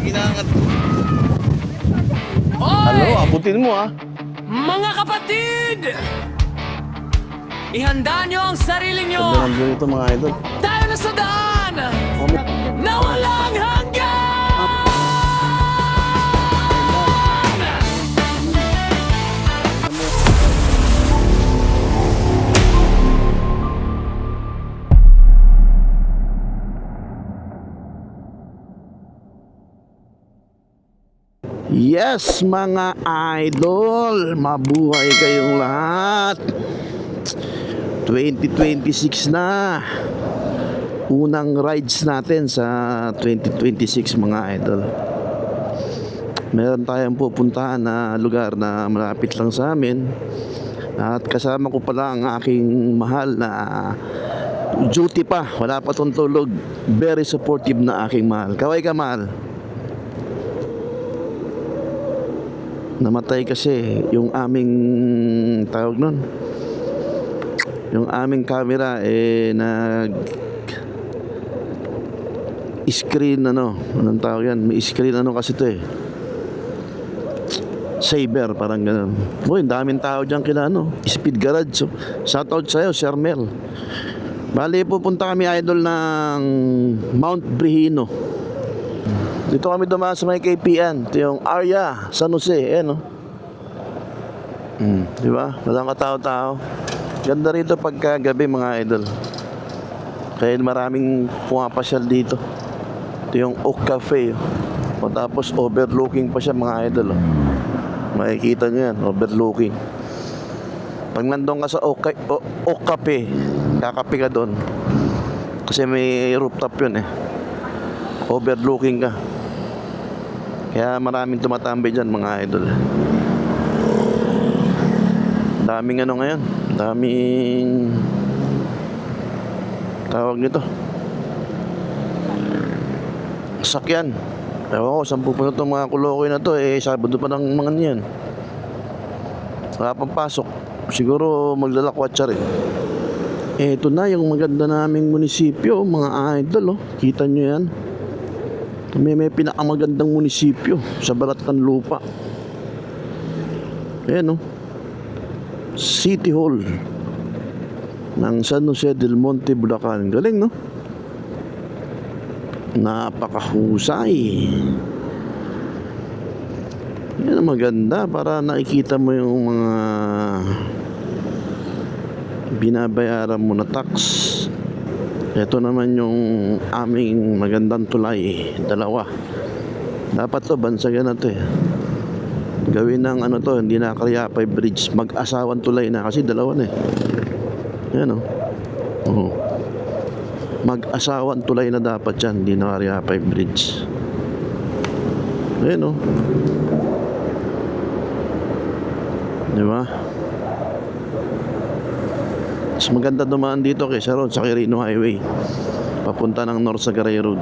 ginangat. Ano, Hoy! abutin mo ah. Mga kapatid! Ihanda nyo ang sarili Ganda nyo! ng view nito mga idol. Tayo na sa daan! Na walang hanggan! Yes mga idol, mabuhay kayong lahat. 2026 na. Unang rides natin sa 2026 mga idol. Meron tayong pupuntahan na lugar na malapit lang sa amin. At kasama ko pala ang aking mahal na duty pa, wala pa tong tulog. Very supportive na aking mahal. Kaway ka mahal. Namatay kasi yung aming tawag nun, yung aming camera nag screen anong tawag yan, may screen kasi to saver parang ganun. Uy, daming tao dyan kila Speed Garage. So, shout out sa'yo Sir Mel. Bali pupunta kami idol ng Mount Brihino. Dito kami dumaan sa may KPN. Ito yung area San Jose, di ba? Walang katao-tao. Ganda rito pagka gabi mga idol. Kaya maraming pumapasyal dito. Ito yung Oak Cafe. O tapos overlooking pa siya mga idol. Makikita nyo yan, overlooking. Pag nandun ka sa Oak Cafe, kakape ka doon. Kasi may rooftop yun overlooking ka. Kaya maraming tumatambay dyan mga idol. Daming ngayon, daming tawag nito, sakyan. Ewan ko saan pupunta itong mga kulokoy na to. Sabado pa ng mga niyan. Wala pang pasok. Siguro magdalakwatsa rin. Ito na yung maganda naming munisipyo mga idol. Kita nyo yan. May pinakamagandang munisipyo sa balat ng lupa. Ayan City Hall ng San Jose del Monte, Bulacan. Galing napakahusay. Yan ang maganda para nakikita mo yung mga binabayaran mo na tax. Ito naman yung aming magandang tulay, dalawa. Dapat to bansagan na to gawin ng to, hindi na Karyapay Bridge, mag-asawang tulay na kasi dalawa na yan mag-asawang tulay na dapat yan, hindi na Karyapay Bridge. Ayan di ba? Mas maganda dumaan dito kaysa roon sa Quirino Highway papunta ng North Sagaray Road.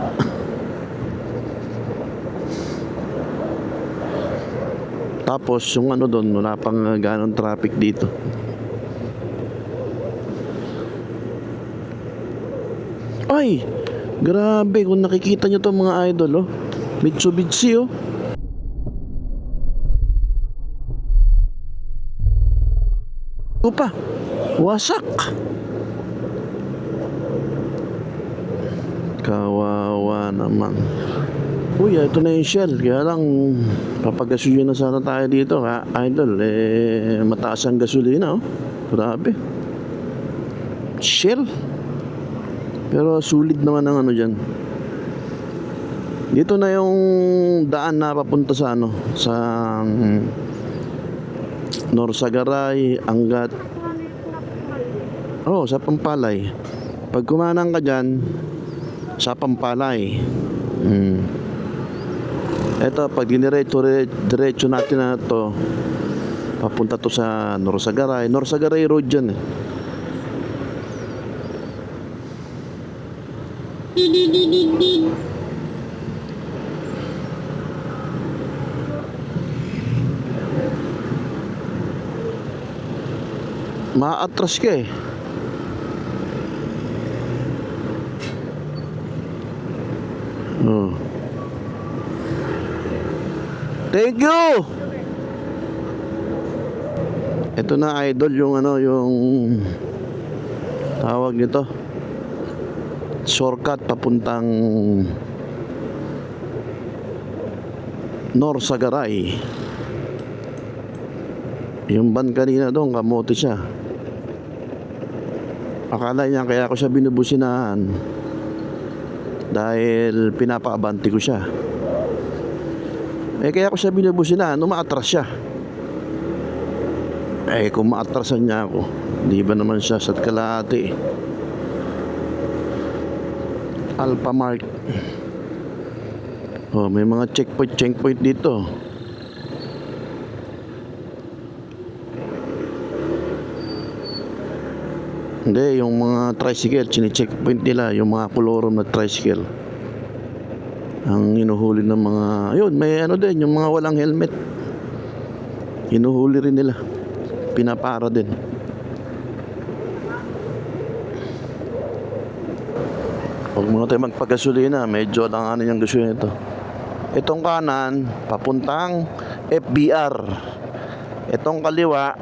Tapos yung doon, wala pang ganong traffic dito. Ay, grabe kung nakikita nyo to mga idol Mitsubishi pa, wasak. Kawawa naman. Uy, ito na yung Shell. Kaya lang papagasolina na sana tayo dito idol. Mataas ang gasolina grabe. Shell. Pero sulit naman ang dyan. Dito na yung daan na papunta sa sa Norsagaray hanggat sa Pampalay. Pag kumanang ka dyan sa Pampalay, eto pag diretso natin na to, papunta to sa Norsagaray Road dyan ma-atras ka Thank you! Ito na idol yung ano, yung tawag nito. Shortcut papuntang Norsagaray. Yung van kanina doon, kamote siya. Akala niya kaya ako siya binubusinahan dahil pinapaabanti ko siya. Kaya ako siya binubusinahan, umaatras siya. Kung maatrasan niya ako, di ba naman siya sa kalahati. Alphamart. Oh, may mga checkpoint dito. Hindi, yung mga tricycle, chine-checkpoint nila, yung mga kolorom na tricycle. Ang hinuhuli ng mga, ayun, may ano din, yung mga walang helmet. Hinuhuli rin nila. Pinapara din. Huwag muna tayo magpagasolina, medyo lang ano yung gusto nito. Itong kanan, papuntang FBR. Itong kaliwa,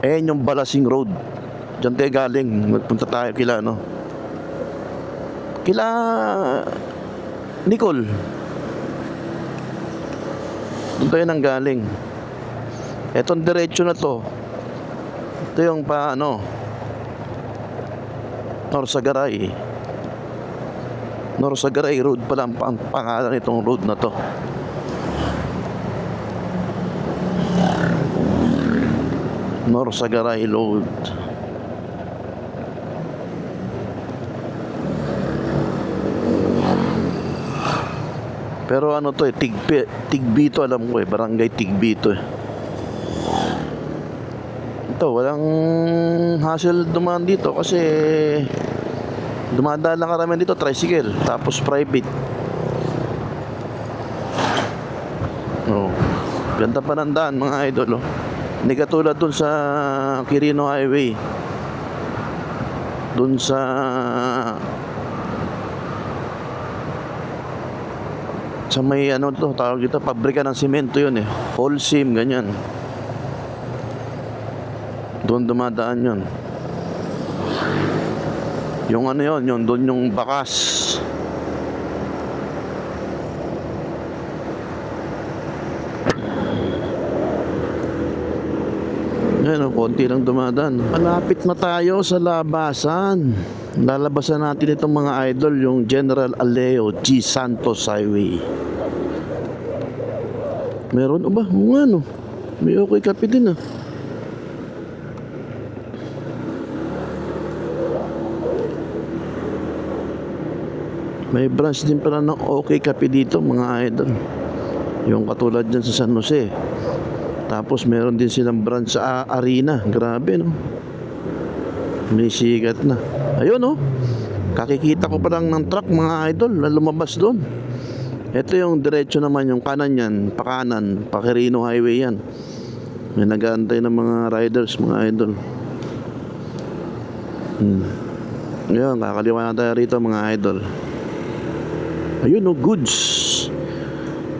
yung Balasing Road. Diyan tayo galing. Magpunta tayo kila ano. Kila Nicole. Doon tayo nang galing. Etong diretso na to. Ito yung pa ano, Norsagaray. Norsagaray Road pala ang pangalan nitong road na to. Norsagaray Road. Pero ano to Tigbito alam ko barangay Tigbito Ito, walang hassle dumaan dito kasi dumadaan lang karamihan dito, tricycle, tapos private. Oh, ganda pa ng daan mga idol. Hindi katulad dun sa Quirino Highway. Dun sa may ano to, tawag dito, pabrika ng simento yun Holcim, ganyan. Doon dumadaan yun. Yung ano yun, doon yung bakas. Yan, konti lang dumadaan. Malapit na tayo sa labasan. Lalabasan natin itong mga idol, yung General Aleo G. Santos Highway. Meron ba? Ano? May okay kape din May branch din pala ng okay kape dito mga idol. Yung katulad dyan sa San Jose. Tapos meron din silang branch sa Arena. Grabe no. May sigat na. Ayun Kakikita ko pa lang ng truck mga idol na lumabas doon. Ito yung diretso naman, yung kanan yan, pakanan, Quirino Highway yan. May nag-aantay ng mga riders mga idol. Ayun, kakaliwa na tayo rito mga idol. Ayun goods.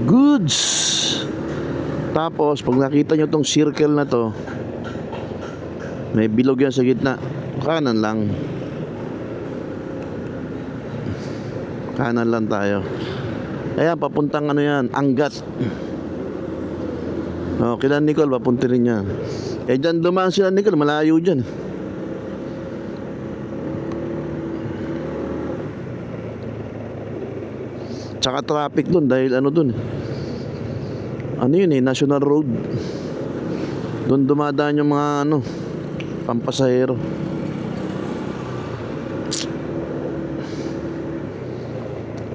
Goods. Tapos pag nakita nyo tong circle na to, may bilog yan sa gitna. Kanan lang. Kanan lang tayo. Ayan, papuntang ano yan, Angat. Kila Nicole, papunti rin yan. Dyan dumaan sila Nicole, malayo dyan. Tsaka traffic dun dahil ano dun ano yun National Road. Dun dumadaan yung mga pampasahero.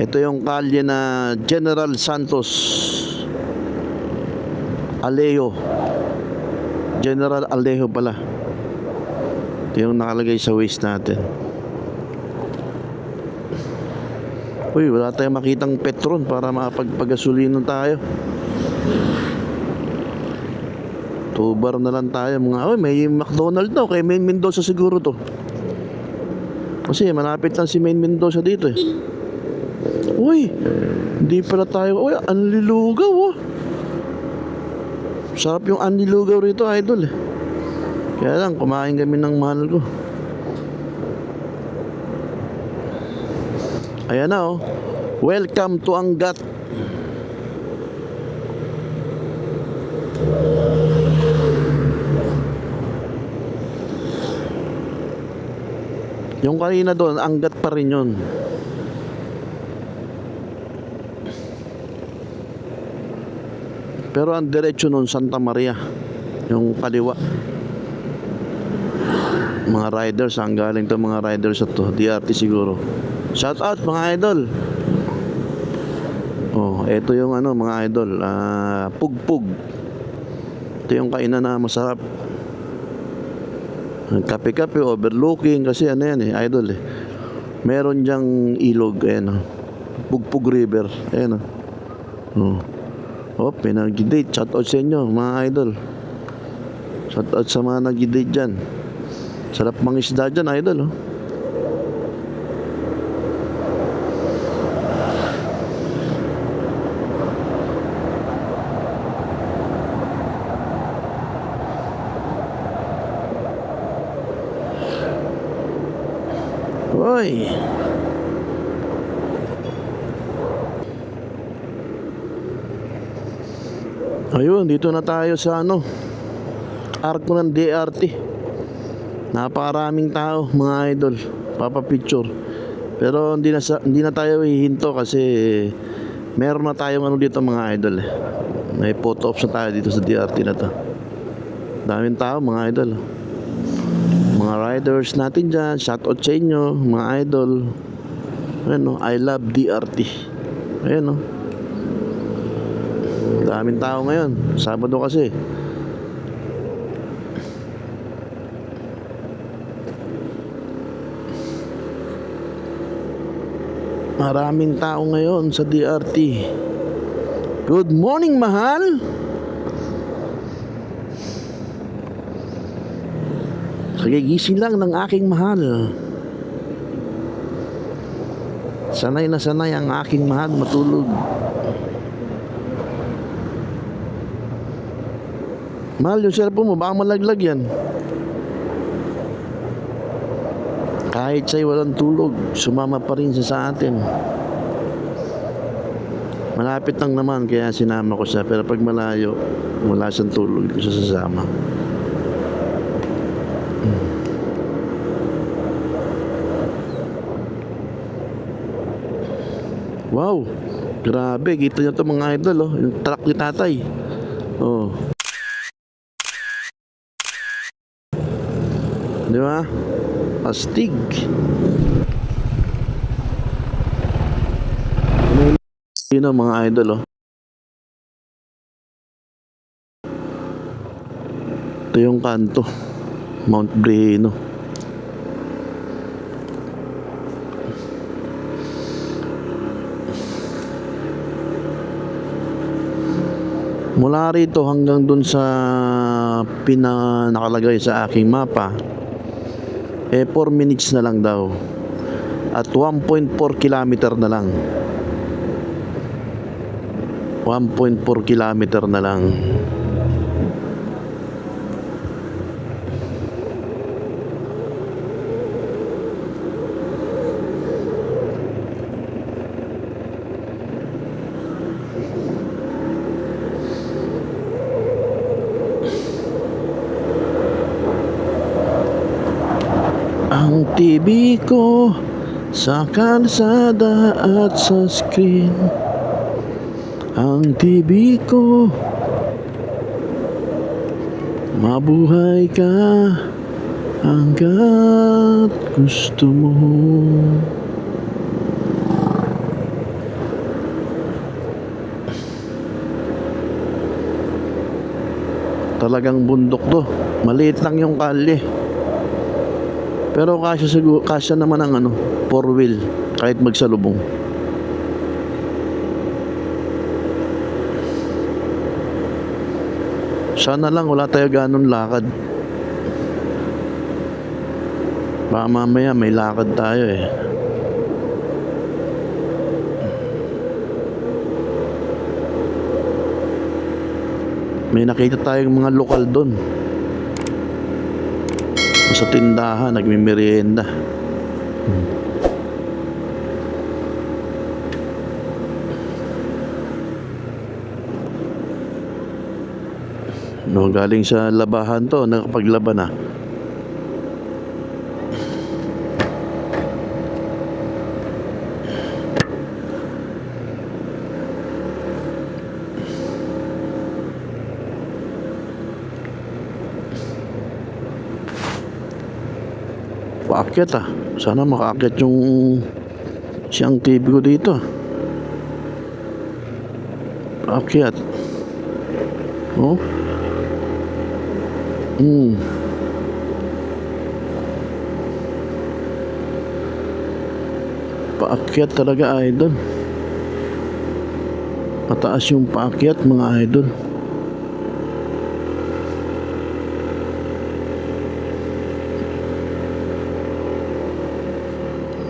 Ito yung kalye na General Santos Aleo. General Aleo pala. Ito yung nakalagay sa waste natin. Uy, wala tayong makitang Petron para makapagpagasolina tayo. 2 bar na lang tayo mga. Uy, may McDonald's daw kay Main Mendoza siguro to. Kasi malapit lang si Main Mendoza dito Uy, hindi pala tayo. Uy, ang lilugaw Sarap yung anlilugaw rito, idol eh. Kaya lang, kumain kami ng mahal ko. Ayan na oh. Welcome to Angat. Yung kanina doon, Angat pa rin yun. Pero ang diretso nun, Santa Maria. Yung kaliwa. Mga riders, ang galing to mga riders at to. DRT siguro. Shout out mga idol. Oh, ito yung ano mga idol, pugpug. Ito yung kainan na masarap. Kape-kape, overlooking kasi ano yan eh, idol eh. Meron diyang ilog, ayan oh. Pugpug River, ayan oh. Oh. Oh, pinag-date. Shout out sa inyo mga idol. Shout out sa mga nag-date dyan. Sarap mangisda dyan idol oh. Hoy. Ayun, dito na tayo sa ano, arko ng DRT. Napakaraming tao, mga idol. Papapicture. Pero hindi na tayo hihinto kasi meron na tayong ano dito mga idol eh. May photo ops na tayo dito sa DRT na to. Daming tao, mga idol. Mga riders natin dyan, shout out sa inyo, mga idol. Ayan o, I love DRT. Ayan o. Daming tao ngayon, Sabado kasi. Maraming tao ngayon sa DRT. Good morning, mahal. Kagigising lang ng aking mahal. Sanay na sanay ang aking mahal matulog. Mahal, yung cellphone mo, baka malaglag yan. Kahit sa'yo walang tulog, sumama pa rin siya sa atin. Malapit lang naman, kaya sinama ko siya. Pero pag malayo, wala siyang tulog, di ko siya sasama. Wow, grabe, kita nyo to mga idol oh. Yung truck ni tatay. Oh. Di ba? Astig. Yun ang mga idol oh. Ito yung kanto, Mount Breno. Mula rito hanggang dun sa nakalagay sa aking mapa, 4 minutes na lang daw. At 1.4 kilometer na lang. 1.4 kilometer na lang. Ang TV ko sa kalsada at sa screen. Ang TV ko, mabuhay ka hanggat gusto mo. Talagang bundok to. Maliit lang yung kalye. Pero kasya naman ang 4-wheel kahit magsalubong. Sana lang wala tayo ganun lakad. Baka mamaya may lakad tayo eh. May nakita tayong mga lokal doon. Sa tindahan, nagmimerienda. No, galing sa labahan to, nakapaglaban na. Paakyat ah. Sana makaakyat yung siyang TV ko dito. Paakyat. Oh. Paakyat talaga, idol. Mataas yung paakyat, mga idol.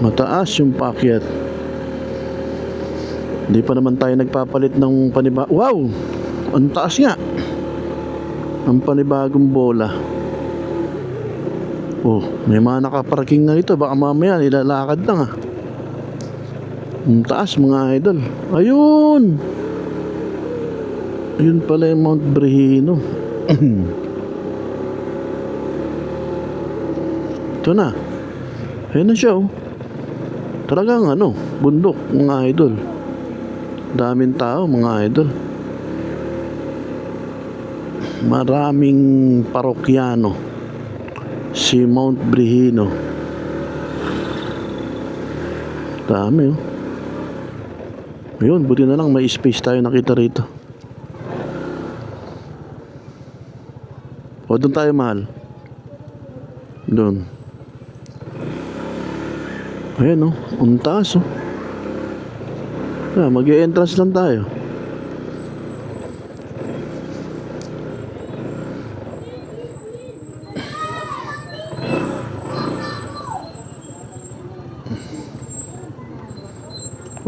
Mataas yung paakyat. Hindi pa naman tayo nagpapalit ng panibago. Wow! Ang taas nga. Ang panibagong bola. Oh, may mga nakaparking na ito. Baka mamaya nilalakad lang ah. Ang taas, mga idol. Ayun! Ayun pala yung Mount Brehino. Ito na. Ayun na siya oh. Talagang ano, bundok, mga idol. Daming tao, mga idol. Maraming parokyano. Si Mount Brehino. Dami oh. Ayun, buti na lang may space tayo nakita rito. O, doon tayo, mahal. Doon. Ayan oh, ang taas oh. Mag-e-entrance lang tayo.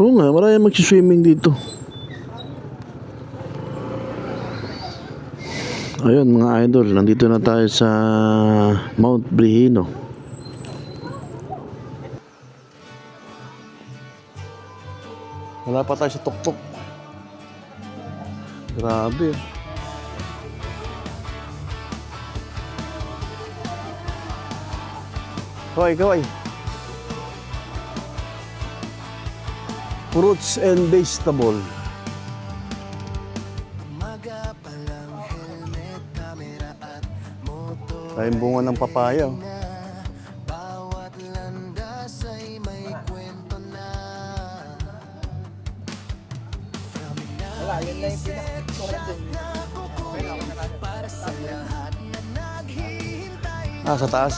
Oo nga, maraming magsiswimming dito. Ayun mga idol, nandito na tayo sa Mount Brehino. Wala pa tayo sa tuktok. Grabe. Kaway, kaway. Fruits and vegetable. Tayong bunga ng papaya. Ah, sa taas.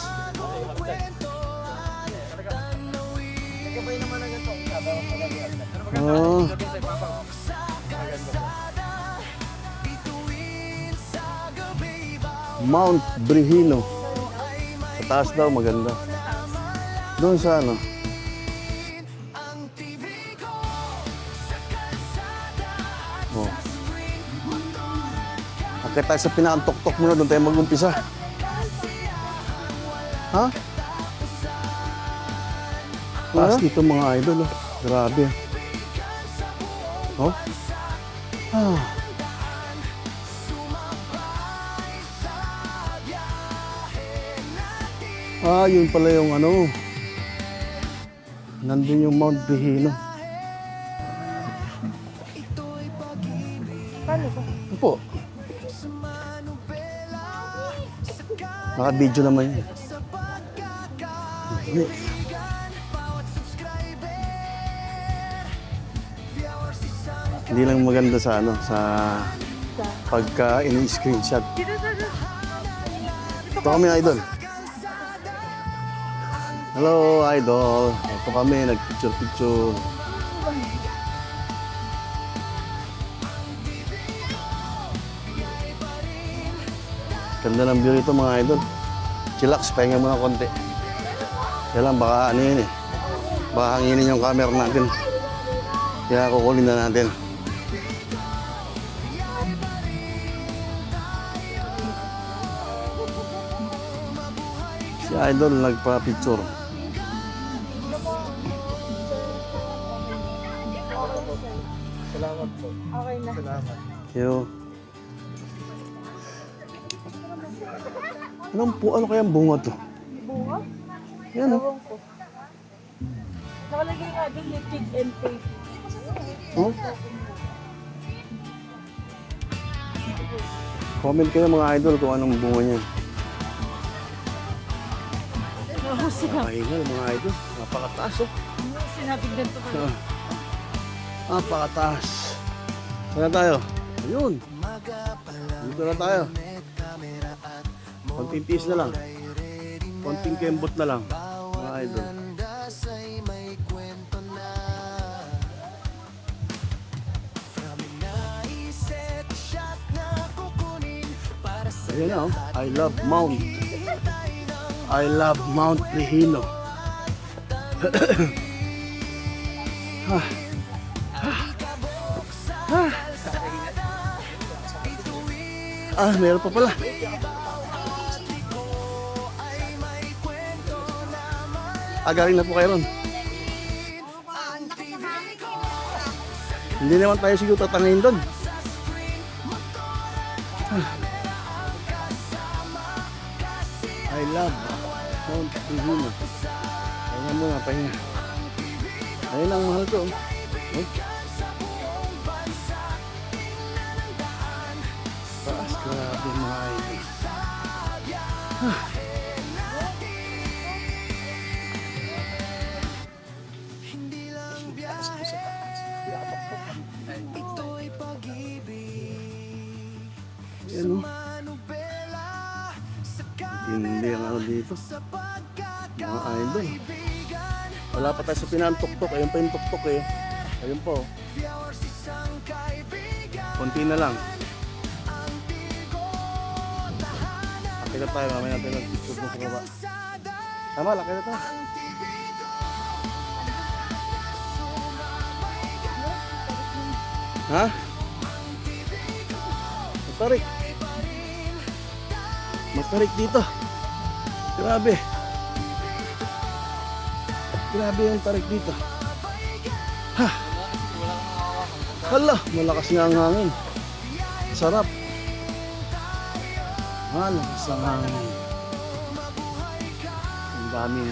Oh. Mount Brehino. Sa taas daw maganda. Doon sa ano? Oh. Akit tayo sa pinakantoktok muna, doon tayo mag-umpisa. Ha? Taas dito mga idol. Oh. Grabe. Oh. Ah. Ah, yun pala yung ano. Nandun yung Mount Brehino. Paano ba? Ito po. Naka-video naman yun. Hindi lang maganda sa ano, sa pagka ini-screenshot. Ito kami, idol. Hello, idol. Ito kami, nag-picture-picture. Ganda ng view ito mga idol. Chillax, pahinga muna konti. Kaya lang, baka ano yun eh. Baka hanginin yung camera natin. Kaya kukulin na natin. Si Idol nagpa-picture. Salamat po. Okay na. Salamat. Yo. Ano kaya ang bunga to? Bunga? Yan oh. Ewan ko. Nakalagay nga doon yung Kid and Faith. Oh? Comment kayo mga idol kung anong bunga niyan. Nakahingal mga idol. Napakataas oh. Sinabigdan to pala. Napakataas. Saan na tayo? Ayun. Dito na tayo. Konting tiis na lang. Konting kembot na lang. Mga idol. Ayan na oh. I love Mount. I love Mount Lihino. Meron pa pala. Galing na po kayo ron. Hindi naman tayo siguro tatangin doon. I love Mount Lihino. Pahinga muna, pahinga. Ayun ang mahal ko. Oh. Taas, grabe mga idol. Ayan o. Hindi ang ano dito. Mga idol. Wala pa tayo sa pinantuktok. Ayun pa yung tuktok eh. Ayun po. Konti na lang. Laki na tayo. Mamaya natin mag-picture mo sa baba. Tama, laki na tayo. Ha? Matarik. Matarik dito. Grabe. Grabe yung tarik dito. Ha. Hala, malakas nga ang hangin. Sarap. Malakas ang hangin. Ang daming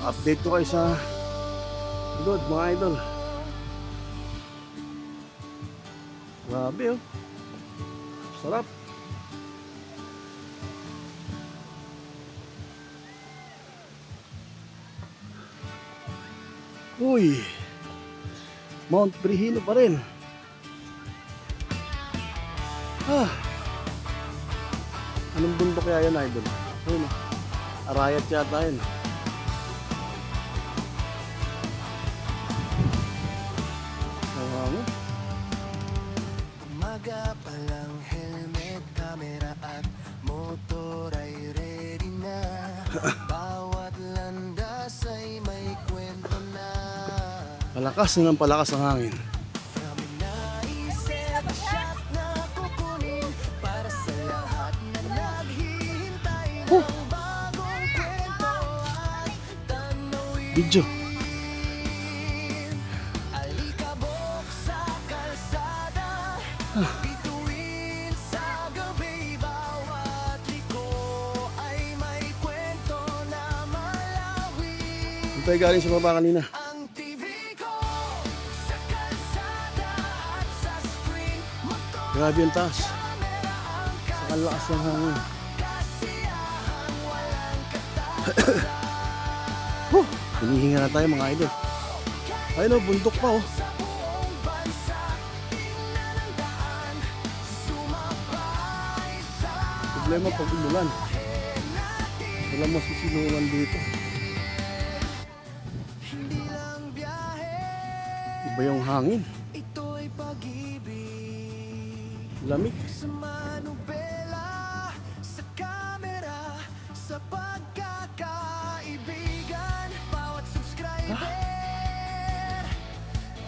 update ko kayo sa good mga idol. Grabe oh. Sarap. Uy, Mount Lihino pa rin. Anong bundok kaya yan, idol? Ayun, Arayat yata yun. Umaga pa lang, helmet, camera at motor ay ready na. Bawat landas ay may kwento na. Palakas na ng palakas ang hangin. Kami naisip shot na kukunin para sa lahat na naghihintay ng bagong kwento at tanawin. Video. Alikabok sa kalsada, bituin sa gabi, bawat liko ay may kwento na malawi. Hindi tayo galing sa baba kanina. Ang TV ko sa kalsada at sa screen, motor, Grabe yung taas. camera ang Ang lakas ng hangin. kasiyahan, walang katapusan. Hinihinga na tayo mga idol. Ayun oh, bundok pa oh. Sa buong bansa, tingnan ang daan, sumabay sa Problema pag umulan. Wala masusilungan dito. hindi lang biyahe. Iba yung hangin. Ito'y pag-ibig Lamig. sa manubela, sa kamera, sa pagkakaibigan. Bawat subscriber,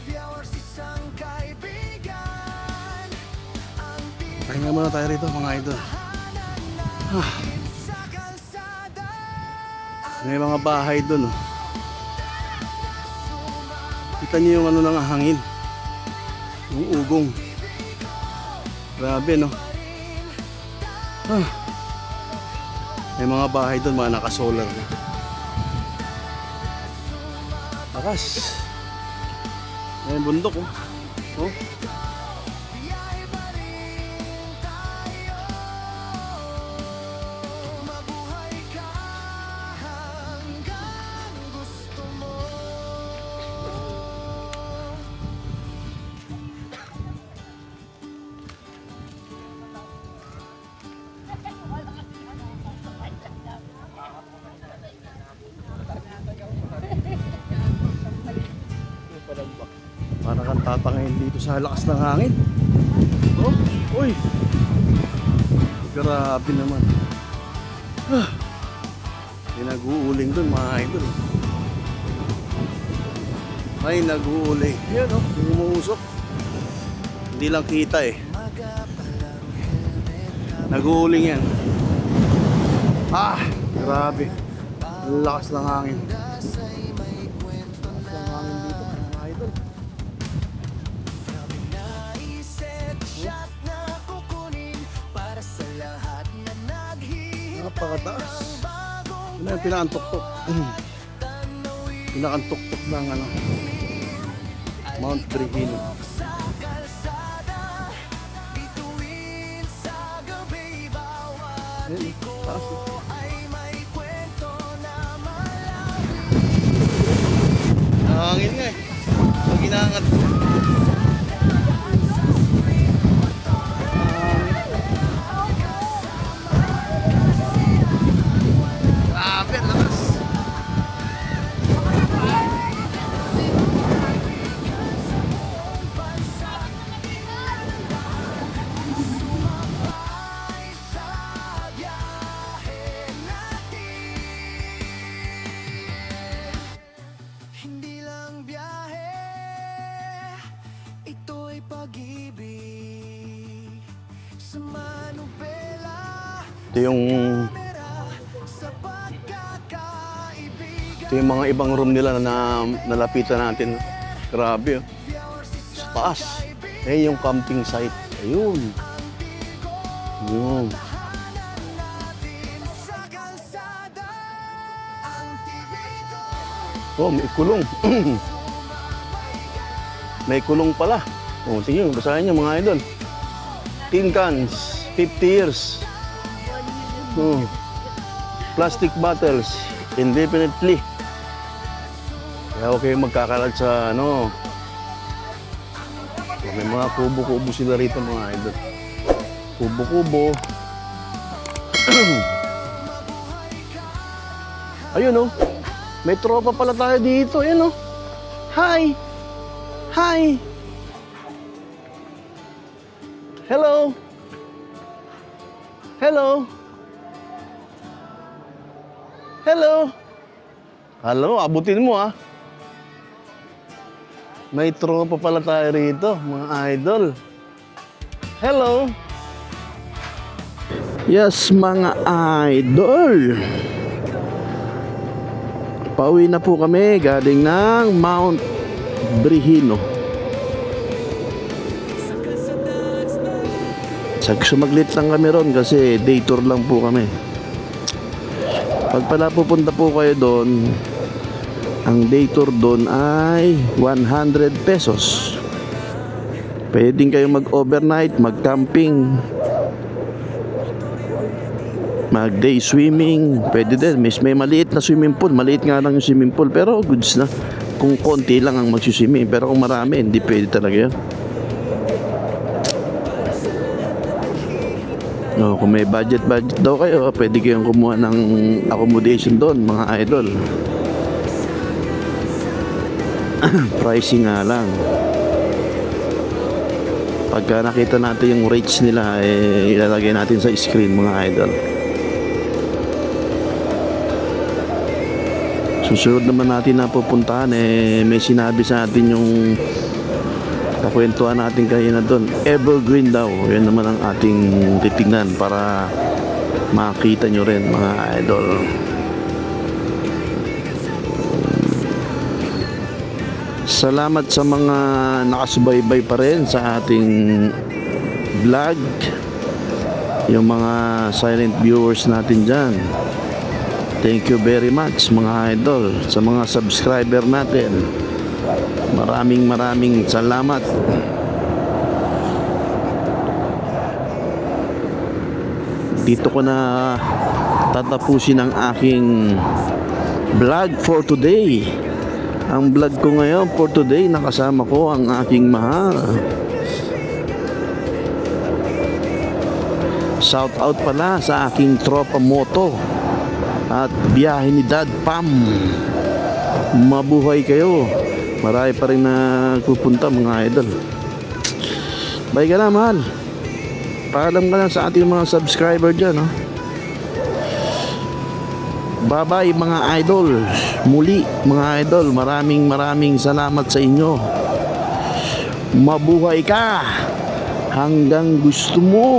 viewers isang kaibigan. Ang Pahinga muna tayo rito mga idol. tinahanan natin sa kalsada. May mga bahay doon. Oh. Kita niyo yung ano ng hangin. Yung ugong. Grabe, no? Ah. May mga bahay doon, mga naka-solar na. Lakas. May bundok, oh. Oh. Para kang tatangayin dito sa lakas ng hangin. Oh, uy. Grabe naman. Ah. May nag-uuling dun mga idol. May nag-uuling. Yan oh, umuusok. Hindi lang kita eh. Nag-uuling yan. Ah, grabe. Ang lakas ng hangin. Napakataas. Ano yung pinakantok-tok? Pinakantok-tok ng ano, Mount Brihino. Ayun, taas eh. Nangangin nga eh. Pag inaangat. Hindi lang biyahe, ito'y pag-ibig sa manubela. Ito yung mga ibang room nila na nalapitan natin. Grabe oh. Sa taas. Eh yung camping site. Ayun. Ayun. Oh, may kulong. May kulong pala. Oh, sige, basahin niyo mga idol. Tin cans, 50 years. Oh. Plastic bottles, indefinitely. Kaya huwag kayong magkakalat sa ano. May mga kubo-kubo sila rito mga idol. Kubo-kubo. Ayun oh. May tropa pala tayo dito. Ayun oh. Hi! Hi! Hello! Hello! Hello! Hello, abutin mo ah. May tropa pala tayo rito, mga idol. Hello! Yes, mga idol. Pauwi na po kami galing ng Mount Brihino. Sumaglit lang kami ron kasi day tour lang po kami. Pag pala pupunta po kayo doon, ang day tour doon ay 100 pesos. Pwedeng kayo mag-overnight, mag-camping, mag-day swimming. Pwede din. May maliit na swimming pool. Maliit nga lang yung swimming pool pero goods na. Kung konti lang ang mag-swimming. Pero kung marami, hindi pwede talaga yun. No, kung may budget daw kayo, pwede kayong kumuha ng accommodation doon, mga idol. Pricing nga lang. Pagka nakita natin yung rates nila, ilalagay natin sa screen, mga idol. Susunod naman natin na pupuntahan, may sinabi sa atin yung kakwentuhan natin kanina doon. Evergreen daw. Yan naman ang ating titingnan para makita nyo rin, mga idol. Salamat sa mga nakasubaybay pa rin sa ating vlog. Yung mga silent viewers natin dyan. Thank you very much mga idol. Sa mga subscriber natin, maraming salamat. Dito ko na tatapusin ang aking vlog for today. Ang vlog ko ngayon for today, nakasama ko ang aking mahal. Shout out pala sa aking tropa moto at biyahe ni Dad Pam. Mabuhay kayo. Marami pa rin na pupunta mga idol. Bye ka na mahal. Paalam ka na sa ating mga subscriber dyan, no? Bye-bye mga idol. Muli mga idol, maraming salamat sa inyo. Mabuhay ka hanggang gusto mo.